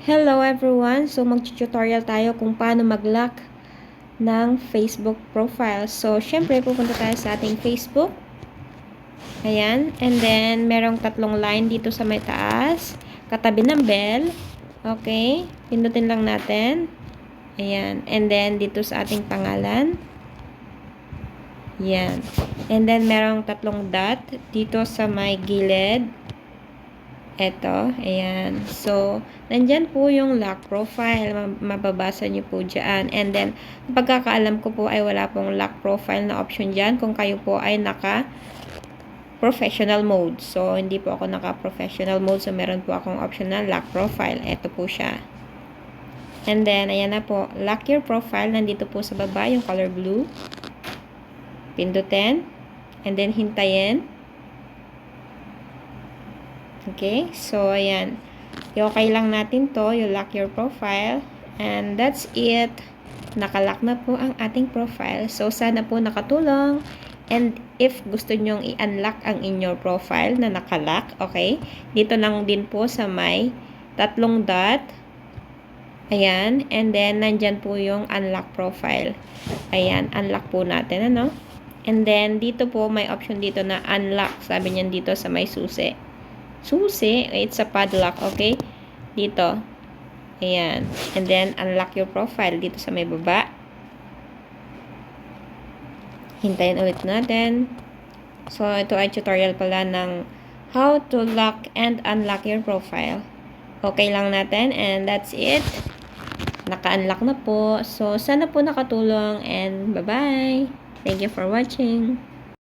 Hello everyone! So mag-tutorial tayo kung paano mag-lock ng Facebook profile. So syempre pupunta tayo sa ating Facebook. Ayan. And then merong tatlong line dito sa may taas. Katabi ng bell. Okay. Pindutin lang natin. Ayan. And then dito sa ating pangalan. Ayan. And then merong tatlong dot dito sa may gilid. Eto, ayan. So, nandyan po yung lock profile. Mababasa nyo po dyan. And then, pagkakaalam ko po ay wala pong lock profile na option dyan kung kayo po ay naka-professional mode. So, hindi po ako naka-professional mode. So, meron po akong option na lock profile. Eto po siya. And then, ayan na po. Lock your profile. Nandito po sa baba yung color blue. Pindutin. And then, hintayin. Okay, so ayan. Okay lang natin to, you lock your profile. And that's it. Nakalock na po ang ating profile. So, sana po nakatulong. And if gusto nyong i-unlock ang inyong profile na nakalock, okay, dito lang din po sa may tatlong dot. Ayan. And then, nandyan po yung unlock profile. Ayan, unlock po natin, ano? And then, dito po, may option dito na unlock. Sabi niyan dito sa may susi. Susi, it's a padlock, okay? Dito. Ayan. And then, unlock your profile dito sa may baba. Hintayin ulit natin. So, ito ay tutorial pala ng how to lock and unlock your profile. Okay lang natin. And that's it. Naka-unlock na po. So, sana po nakatulong. And bye-bye. Thank you for watching.